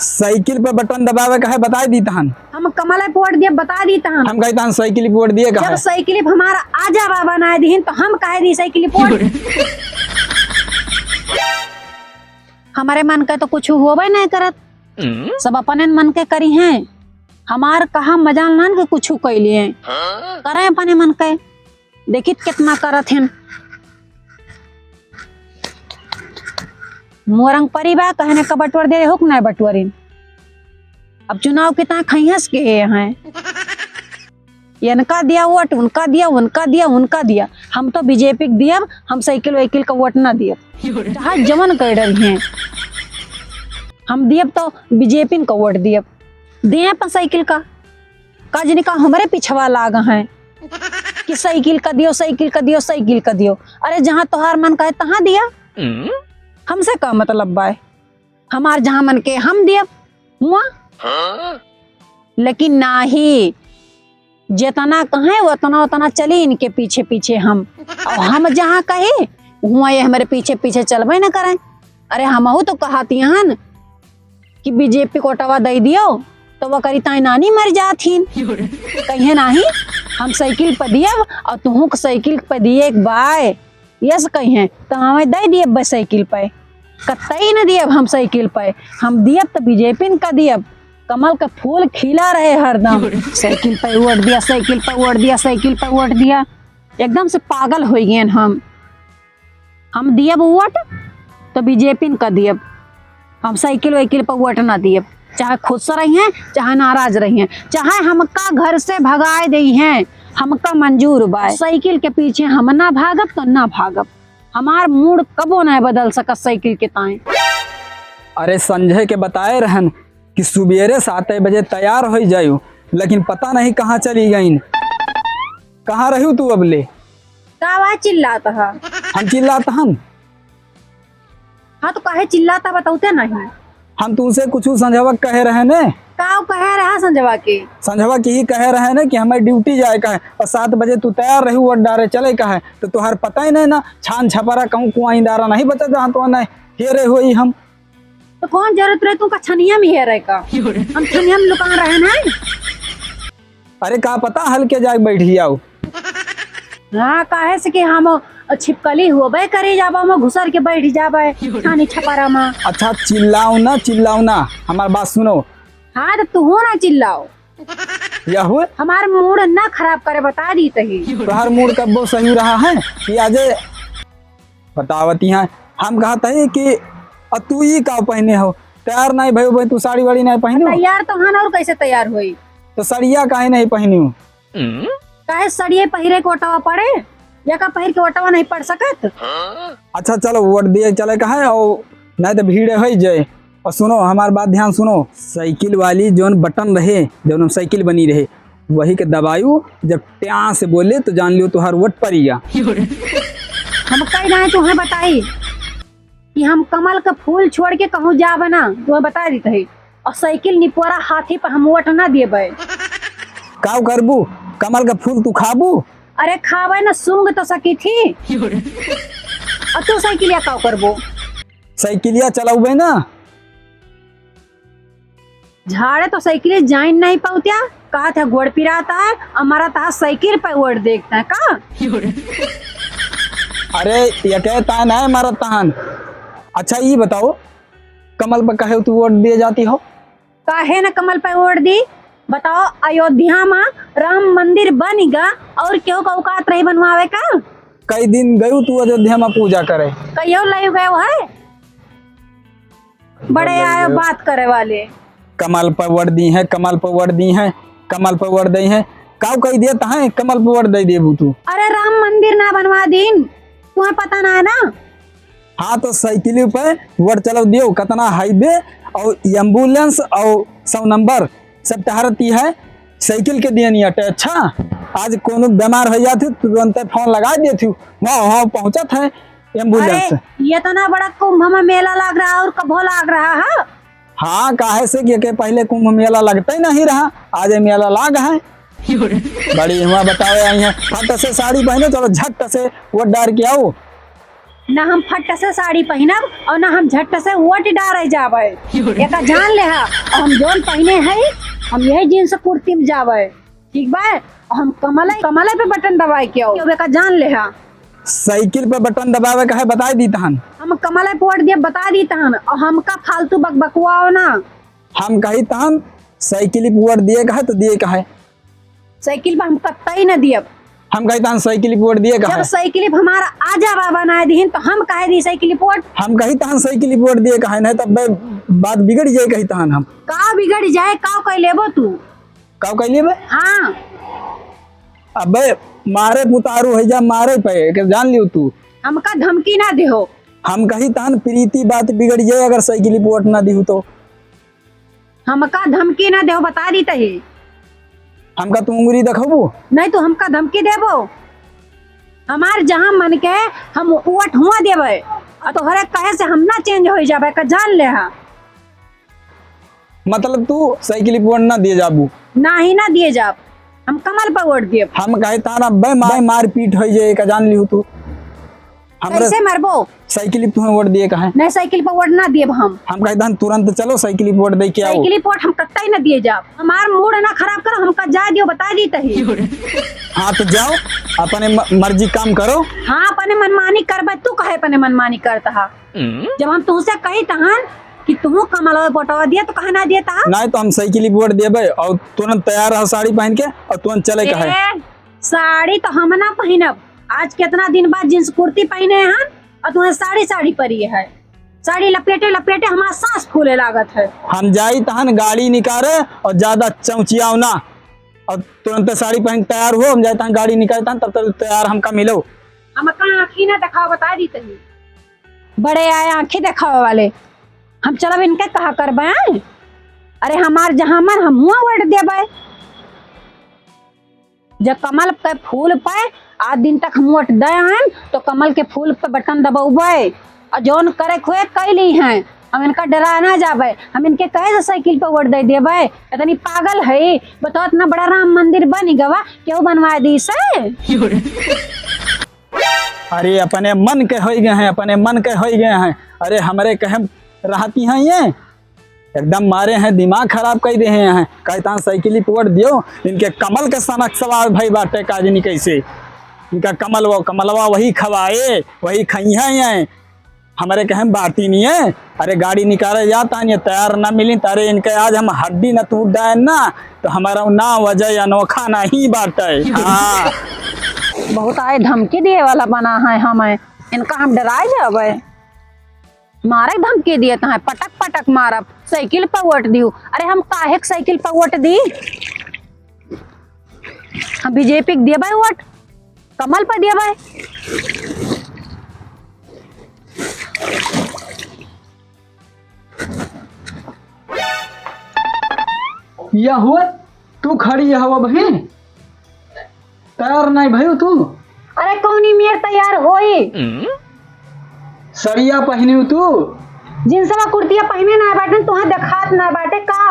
Cycle पे button दबावे का है बता दी तहन। हम कमल पोट दिए बता दी तहन। हम कहता हन साइकिल पोट दिए का जब साइकिल हमारा आजा बाबा ना दीन तो हम कहे दी साइकिल पोट। हमारे मन का तो कुछ होवे नहीं करत, सब अपने मन के करी हैं। हमार कहा मजाल नान के कुछ कैलिए करे अपने मन के, देखी कितना करत हैं। मोरंग परिबा कहने का बटवर दे हुक नहीं बटवरिन। अब चुनाव कितना खैहस के हैं, इनका दिया वोट उनका दिया उनका दिया उनका दिया। हम तो बीजेपी के दिया, हम साइकिल वाइकिल का वोट ना दिया। चाहे जमन कर रही हैं हम दियब तो बीजेपी का वोट दियब दे अपन साइकिल का काजनी का हमारे पिछवा लाग हैं कि साइकिल का दियो साइकिल का दियो साइकिल का दियो। अरे जहाँ तोहार मन का है तहाँ दिया, हमसे का मतलब बाय। हमार जहाँ मन के हम दियब हुआ, लेकिन नाही जितना कहे उतना उतना चली इनके पीछे पीछे हम। और हम जहाँ कहे हुआ ये हमारे पीछे पीछे चलबे न करें। अरे हमहू तो कहती हन कि बीजेपी कोटवा दे दियो तो वो करी ताई नानी मर जाथीन, कहे नाही हम साइकिल पर दियब और तुहू साइकिल पर दिए एक बाय यस कहे तो हमें दे दिए बस साइकिल पे कतई न दियब। हम साइकिल पे हम दियब तो बीजेपी का दियब, कमल का फूल खिला रहे हरदम। साइकिल पे वोट दिया साइकिल पे वोट दिया साइकिल पे वोट दिया, एकदम से पागल हो गए हम दियब वोट तो बीजेपी का दियब, हम साइकिल वाइकिल पर वोट ना दियब। चाहे खुश रही हैं चाहे नाराज रही हैं, चाहे हमका घर से भगाए दी हैं हमका मंजूर बा। साइकिल के पीछे हम ना भागब तो ना भागब, हमार मूड कबो नहीं बदल सकत साइकिल के ताए। अरे संजय के बताए रहन कि सुबेरे 7 बजे तैयार हो जायू, लेकिन पता नहीं कहाँ चली गई। कहाँ रही तू अबले? का चिल्लाता है? हम चिल्लाता हम? हाँ तो काहे चिल्लाता बताते नहीं। हम तुमसे कुछ संजवा कहे रहे ने। का कहे रहा संजवा के? संजवा की ही कहे रहे ने कि हमें ड्यूटी जाए का है और 7 बजे तू तैयार रही वोट डारे चले का है, तो तुहार पता ही नहीं ना छान छपरा कहूँ कुआ दारा नहीं बचा जहाँ तो नहीं हेरे हुई। हम तो कौन जरूरत रहे तुमका छनिया में हेरे का? हम छनिया में लुका रहे ना। अरे का पता हल्के जाके बैठी आओ। हाँ काहे से कि हम छिपकली होबे करे जाबा हम घुसर के बैठ जाबे छानी छपरा में। अच्छा चिल्लाओ ना हमार बात सुनो। हाँ तो तू ना चिल्लाओ, यह हुए हमार मूड ना खराब करे बता दी तही। तोहर मूड कब वो सही रहा है कि आज बतावती है। हम कहते हैं कि तू ही का पहने हो तैयार नहीं भाई भाई, तू साड़ी वाड़ी नहीं पहनी हो? तैयार तो हाँ, और कैसे तैयार हुई? तो सड़िया काहे नहीं पहनी हो? काहे सड़िये पहिरे के ओटवा पड़े या का पहिर के ओटवा नहीं पड़ सकत? अच्छा चलो वोट दिए चले का है और नहीं तो भीड़ हो जाए। और सुनो हमारी बात ध्यान सुनो, साइकिल वाली जोन बटन रहे जब साइकिल बनी रहे वही के दबायू, जब ट्या से बोले तो जान लियो तुहार वोट पड़ेगा। हम कह रहे तुम्हें बताई कि हम कमल का फूल छोड़ के कहूँ जा बना तुम्हें बता दी थी, और साइकिल निपोरा हाथी पर हम वोट ना दिए। का करबू कमल का फूल तू खाबू? अरे खावे ना सूंघ तो सकी थी और तू साइकिलिया का करबो? साइकिलिया चलाऊबे ना। झाड़े तो साइकिल जाइन नहीं पाऊतिया, कहा था गोड़ पिराता है हमारा था साइकिल पे वोट देखता है का? अरे ये कहता है ना हमारा तहन। अच्छा ये बताओ कमल पर कहे तू वोट दिए जाती हो? काहे ना कमल पे वोट दी बताओ? अयोध्या में राम मंदिर बनेगा और क्यों का औकात रही बनवावे का? कई दिन गयू तू अयोध्या में पूजा करे? कहियो ले गए है बड़े आए बात करे वाले। कमल पर वोट दी है कमल पर वोट दी है कमल पर वोट दी है, काउ कही देता है कमल पर वोट दे देबू तू? अरे राम मंदिर ना बनवा दीन तुम्हें पता ना है ना? हाँ तो साइकिल पे वोट चलो दियो, कितना हाईवे और एम्बुलेंस और 100 नंबर सब टहरती है साइकिल के दिए नहीं हटे। अच्छा आज कोनो बीमार हो जाती तुरंत फोन लगा देती वहाँ पहुँचा था एम्बुलेंस। ये इतना बड़ा कुंभ में मेला लग रहा और कभो लग रहा है? हाँ काहे से कि पहले कुंभ मेला लगता ही नहीं रहा, आज मेला लाग है। बड़ी हुआ बतावे आई है फट से साड़ी पहने चलो झट से वोट डाल के आओ। ना हम फट से साड़ी पहनब और ना हम झट से वोट डारे जावे। एक जान ले हा, और हम जोन पहने है हम यही जींस कुर्ती में जावे, ठीक बा। और हम कमले कमले पे बटन दबाए के आओ, एक जान ले हा। साइकिल पे बटन दबावे का है बता दी तहन। हम कमले पे वोट दिए बता दी तहन, और हमका फालतू बकबकुआओ ना। हम कही तहन साइकिल पे वोट दिए का है तो दिए का है। साइकिल पे हम कतई न दियब। हम कही तहन साइकिल पे वोट दिए का जब है। साइकिल पे हमारा आजा बनाए दीन तो हम कहे दी साइकिल पे वोट। हम कही तहन साइकिल पे वोट दिए का है, नहीं तब बात बिगड़ जाए कही तहन। हम का बिगड़ जाए का कह लेबो तू। का कहलिए बे? हाँ अबे मारे पुतारू है जा मारे पे के जान लियो तू। हमका धमकी ना देहो। हम कही तहन प्रीति बात बिगड़ जाए अगर साइकिल पे वोट ना दी तो। हमका धमकी ना देहो बता दी तही। हमका तू उंगली देखबू? नहीं तो हमका धमकी देबो। हमार जहाँ मन के हम वोट हुआ देवे, और तोहरे कहे से हम ना चेंज हो जावे का जान ले हा। मतलब तू साइकिल पे वोट ना दिए जाबू? ना ही ना दिए जाब, हम कमल पर वोट दिए। हम कहे तहन अबे मार पीट हो जाए का जान लियो तू। कैसे मरबो? साइकिल पे तुम्हें वोट दिए का है। नहीं साइकिल पर वोट ना दिए हम कहे तहन तुरंत चलो साइकिल पे वोट दे के आओ। साइकिल पे वोट हम कत्ता ही ना दिए जाब। हमार मूड ना खराब करो, हमका जा दियो बता दी तही। हाँ तो जाओ अपने मर्जी काम करो। हाँ अपने मनमानी करबे, तू कहे अपने मनमानी करता हा। जब हम तुमसे कही तहन कि तू कमल वोटवा दिया तो कहे ना दिया था। नहीं तो हम साइकिल पे वोट देबे और तुरंत तैयार रह साड़ी पहन के और तुरंत चले का है। साड़ी तो हम ना पहनब, आज कितना दिन बाद जींस कुर्ती पहने हैं और तुम्हें साड़ी परी है। साड़ी लपेटे लपेटे हमारा सांस फूले लागत है। हम जाई तहन गाड़ी निकाले और ज्यादा चौचियाओ ना, और तुरंत साड़ी पहन तैयार हो। हम जाए तहन गाड़ी निकाले तहन तब तक तैयार हमका मिलो। हम आँखी ना दिखाओ बता दी तही। बड़े आए आँखी दिखाओ वाले, हम चलब इनके कहा करबे। अरे हमार जहाँ मन हम हुआ वोट देबे। जब कमल के फूल पे आज दिन तक हम वोट दे हैं तो कमल के फूल पे बटन दबावे और जौन करे खोए कैली हैं। हम इनका डरा ना जाबे, हम इनके कहे से साइकिल पे वोट दे देबे। इतनी पागल है बताओ, इतना बड़ा राम मंदिर बन गवा क्यों बनवा दी से। अरे अपने मन के हो गए हैं, अपने मन के हो गए हैं। अरे हमारे कहे रहती हैं ये एकदम मारे हैं, दिमाग खराब कर दे हैं। कहता साइकिल पे वोट दियो, इनके कमल के सनक सवार भाई बाटे काजनी कैसे इनका कमलवा वही खवाए वही खइया है। हमारे कहे बाती नहीं है। अरे गाड़ी निकाले जाता है तैयार ना मिली तारे इनके आज हम हड्डी न टूट जाए ना तो हमारा ना वजह अनोखा नहीं बाटे। हाँ बहुत आए धमकी दिए वाला बना है हमें, इनका हम डराए जाबे। मारे धमकी दिए तो पटक पटक मारब, साइकिल पर वोट दियो। अरे हम काहे साइकिल पर वोट दी? हम बीजेपी के देबे वोट, कमल पर देबे। यह हुआ तू खड़ी है हवा बहन, तैयार नहीं भयो तू? अरे कौनी मेर तैयार होई? सड़िया पहनी तू? जिनसवा कुर्तिया पहने ना बाटे तुहा देखात ना बाटे का?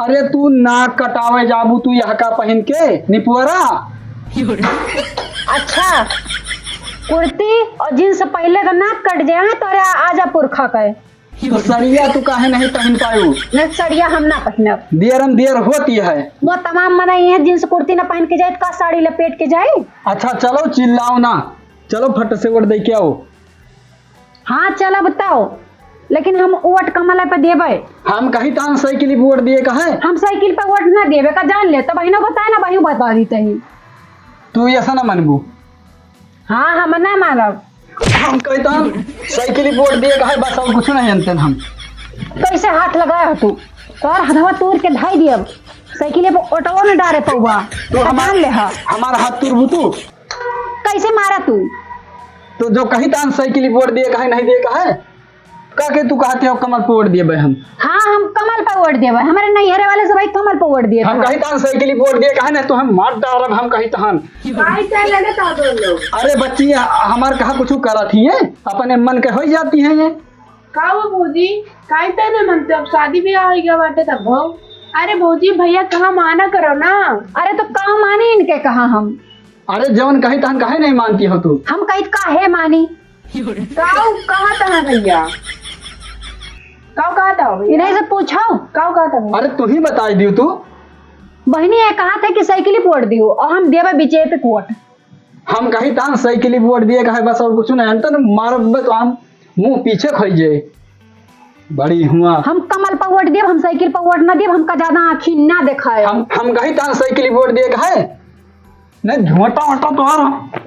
अरे तू नाक कटावे जाबू तू यहाँ का पहन के निपुअरा। अच्छा कुर्ती और जींस पहले का नाक कट जाए तो अरे आजा पुरखा के। तो सड़िया तू काहे नहीं पहन पायू? न सड़िया हम ना पहनब, देर होती है। वो तमाम मनाई है जींस कुर्ती ना पहन के जाए का साड़ी लपेट के जाए। अच्छा चलो चिल्लाओ ना, चलो फट से वोट दे के आओ। हाँ चलो बताओ, लेकिन हम वोट कमल पे देबे। हम कहीं तान साइकिल पे वोट दिए का है। हम साइकिल पे वोट ना देबे का जान ले, तो बहनों बताए ना बहू बता दी तही। तू ऐसा ना मनबू? हाँ हम ना मानब। हम कहता साइकिल पे वोट दिए का है बस, और कुछ नहीं जानते हम। कैसे हाथ लगाया तू? तोर हथवा तोड़ के ढाई दियब, साइकिल पे ऑटो में डारे पौवा तो हमार ले हा। हमारा हाथ तुरबू तू? कैसे मारा तू? तो जो कहीं तान साइकिल पे वोट दिए का है नहीं दिए का है का के तू कहते हो कमल पे वोट दिए हम? हाँ हम कमल पे वोट देबे, हमारे नैहरे वाले सब कमल पे वोट दिए। हम कहीं तान साइकिल पे वोट दिए का है ना तो हम मार डालब। हम कहीं तान अरे बच्ची हमार कहा कुछ करा थी है अपने मन के हो जाती है ये का वो भौजी काहे तेरे मन से अब शादी ब्याह हो गया बाटे तब हो। अरे भौजी भैया कहाँ माना करो ना। अरे तो कहाँ मानी इनके कहा हम? अरे जवन कहीं तान काहे नहीं मानती हो तू? हम कहीं काहे मानी? काऊ कहाँ था भैया? काऊ कहाँ था भैया? इन्हें से पूछो। काऊ कहाँ था भैया? अरे तू ही बताई दियो तू। बहनी ये कहा था कि साइकिल ही पोड़ दियो और हम देवे बीजेपी को वोट। हम कहीं तान साइकिल ही वोट दिए कहे बस और कुछ नहीं अंत मारब तो हम मुंह पीछे खोई जाए बड़ी हुआ। हम कमल पर वोट देव, हम साइकिल पर वोट ना देव, हमका ज्यादा आँखी ना दिखाए। हम कहीं तान साइकिल ही वोट दिए कहे नहीं झोटा वोटा तो और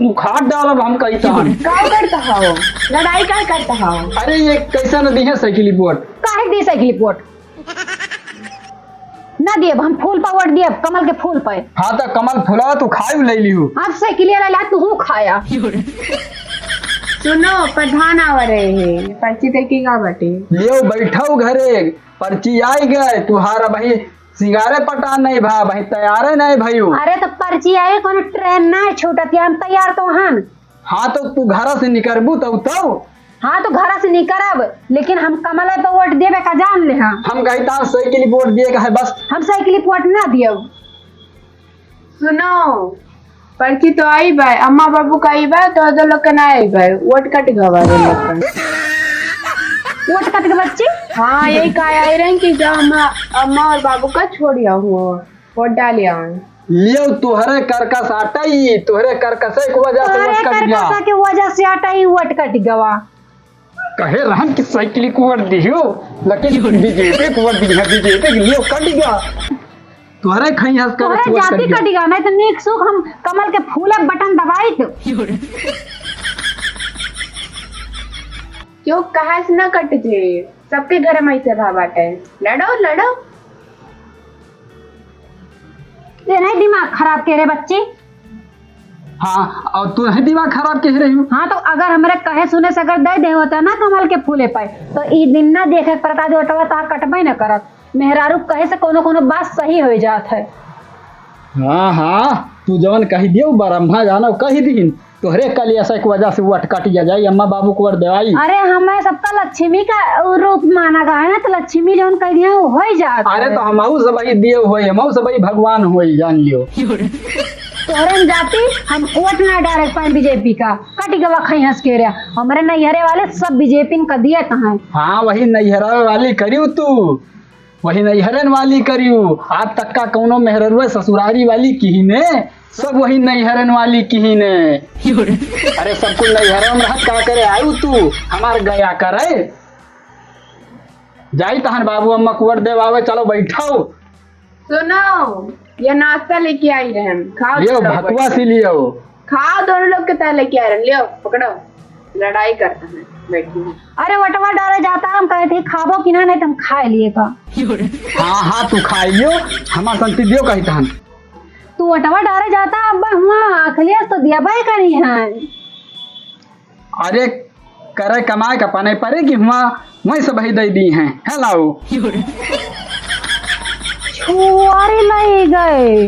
उखाड़ डालब हम कहीं तान। काऊ करता हो? लड़ाई काय करता हो? अरे ये कैसा नदी है साइकिल ही वोट? काहे दी साइकिल वोट ना देव, हम फूल पर वोट देव, कमल के फूल पे। हाँ तो कमल फुला तू खाई ले लियो। आप साइकिल ला तू खाया। सुनो प्रधान आवा रहे हैं, पर्ची देखेगा बटे। लियो बैठो घरे पर्ची आई गए तुहारा भाई सिंगारे पटा नहीं भा भाई तैयार नहीं भाई। अरे तो पर्ची आई कोनो ट्रेन ना छूटती, हम तैयार तो हन। हाँ तो तू घर से निकलबू तब हाँ तो घर से निकलब, लेकिन हम कमल पे वोट देवे का जान ले। हाँ हम कहीं तान साइकिल वोट दिए कहे बस। हम साइकिल वोट ना दियो। सुनो पर्ची तो आई भाई, अम्मा बाबू का आई भाई तो लोग का ना आई भाई, वोट कट गवा वोट कट के बच्ची। हाँ यही कहा आई रहे कि जब अम्मा और बाबू का छोड़िया हुआ वोट डालिया। लियो तुहरे करकस आटाई तुहरे करकस की वजह से वोट कट गया। करकसा के वजह से आटा ही वोट कट गवा। कहे रहन कि साइकिल को वोट दियो लेकिन बीजेपी को वोट दिया बीजेपी के लियो कट गया। तुहरे खई हंस कर तोहरे जाति कट गया नहीं तो नीक सुख हम कमल के फूले बटन दबाई तो। क्यों कहा से ना कट जे? सबके घर में ऐसे भाव बाटे। लड़ो लड़ो। ये नहीं दिमाग खराब के रे बच्ची। हाँ और तू है दिमाग खराब कह रही हूँ। हाँ तो अगर हमारे कहे सुने से अगर दे दे होता ना कमल के फूले पे तो ई दिन ना देखे पड़ता जो अटवा ता कटबे न करत। मेहरारू कहे से कोनो कोनो बात सही हो जात है। हाँ हाँ तू जवन कही दियो ब्रह्मा जाना कही दिन तोहरे कल ऐसा की वजह से वोट कट जाए अम्मा बाबू को वोट देवाई। अरे हमें सबका लक्ष्मी का रूप माना गया है ना तो लक्ष्मी जो कह दिया वो हो जात। अरे तो हमहू सब दिए हुए हमहू सब भगवान हुए जान लियो। तोहरे जाति हम वोट ना डायरेक्ट पाए बीजेपी का कट गवा खई हंस के रहा हमारे नैहरे वाले सब बीजेपी का दिए कहाँ। हाँ वही नैहरा वाली करियो तू वही नैहरन वाली करियो आज तक का कौनो मेहररुए ससुरारी वाली की ने सब वही नैहरन वाली की ने। अरे सब कुछ नैहर में रहत का करे आयु तू हमार गया करे जाई तहन बाबू अम्मा कुवर देवावे चलो बैठाओ। सुनो ये नाश्ता लेके आई रहे हम, खाओ लियो दोनों भकुआ लोग। सी लियो खाओ दोनों लोग के तय लेके आ रहे हैं। लियो पकड़ो लड़ाई करता है बैठी। अरे वटवा डाले जाता हम कहे थे खाबो कि ना नहीं तुम खा लिए का। हाँ हाँ तू खाइयो हमार संति दियो कही तहन। तू वटवा डाले जाता अब हुआ अखलियस तो दिया भाई करी है। अरे करे कमाए का पाने पड़े कि हुआ वही सब ही दे दी हैं है लाओ। छुआरे लगे गए।